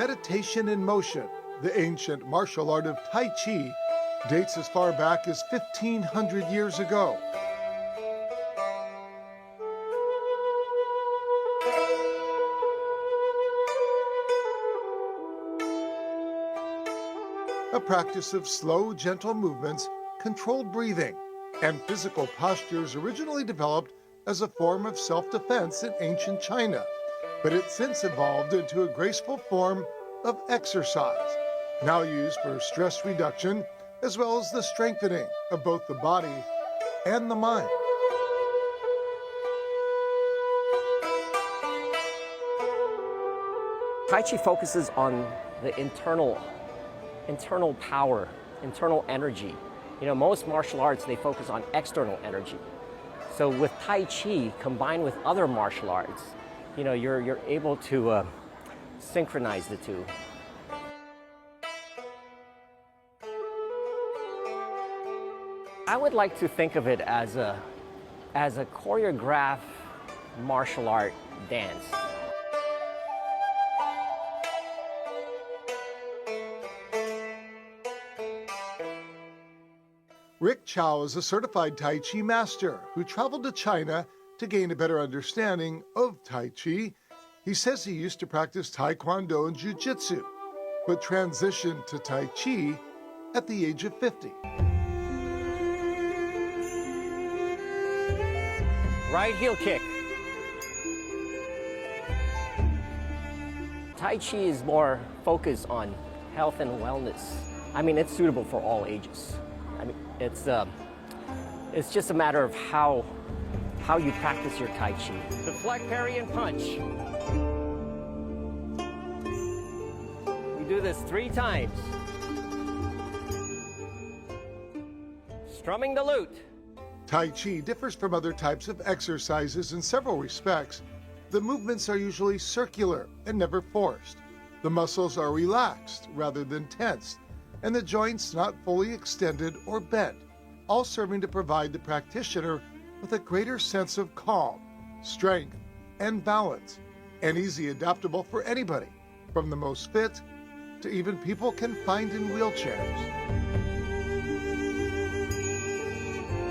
meditation in motion. The ancient martial art of Tai Chi dates as far back as 1,500 years ago. A practice of slow, gentle movements, controlled breathing, and physical postures originally developed as a form of self-defense in ancient China, but it's since evolved into a graceful form of exercise, now used for stress reduction as well as the strengthening of both the body and the mind. Tai Chi focuses on the internal power, internal energy. You know, most martial arts, they focus on external energy. So with Tai Chi combined with other martial arts, you know, you're able to synchronize the two. I would like to think of it as a choreographed martial art dance. Rick Chow is a certified Tai Chi master who traveled to China to gain a better understanding of Tai Chi. He says he used to practice Taekwondo and Jiu-Jitsu, but transitioned to Tai Chi at the age of 50. Right heel kick. Tai Chi is more focused on health and wellness. I mean, it's suitable for all ages. I mean, it's just a matter of how you practice your Tai Chi. Deflect, parry, and punch. We do this 3 times. Strumming the lute. Tai Chi differs from other types of exercises in several respects. The movements are usually circular and never forced. The muscles are relaxed rather than tensed, and the joints not fully extended or bent, all serving to provide the practitioner with a greater sense of calm, strength, and balance, and easy adaptable for anybody, from the most fit to even people confined in wheelchairs.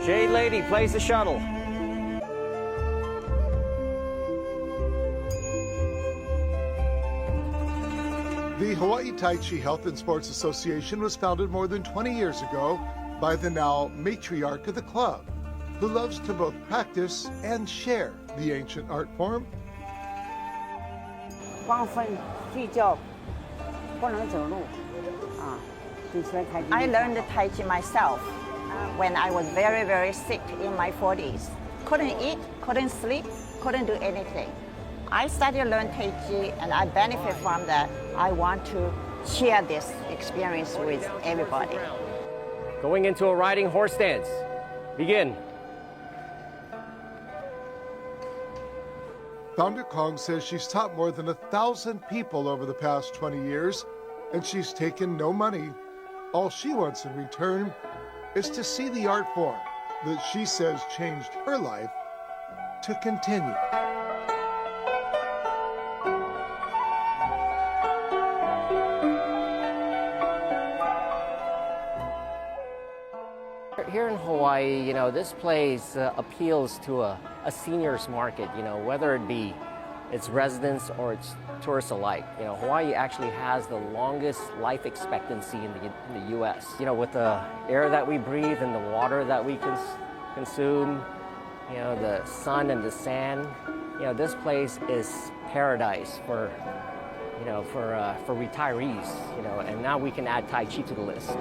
Jade Lady plays the shuttle. The Hawaii Tai Chi Health and Sports Association was founded more than 20 years ago by the now matriarch of the club, who loves to both practice and share the ancient art form. I learned Tai Chi myself when I was very, very sick in my 40s. Couldn't eat, couldn't sleep, couldn't do anything. I started to learn Tai Chi and I benefit from that. I want to share this experience with everybody. Going into a riding horse dance. Begin. Founder Kong says she's taught more than 1,000 people over the past 20 years, and she's taken no money. All she wants in return is to see the art form that she says changed her life to continue. Here in Hawaii, you know, this place appeals to a seniors market, you know, whether it be its residents or its tourists alike. You know, Hawaii actually has the longest life expectancy in the U.S. You know, with the air that we breathe and the water that we consume, you know, the sun and the sand, you know, this place is paradise for, you know, for retirees, you know, and now we can add Tai Chi to the list.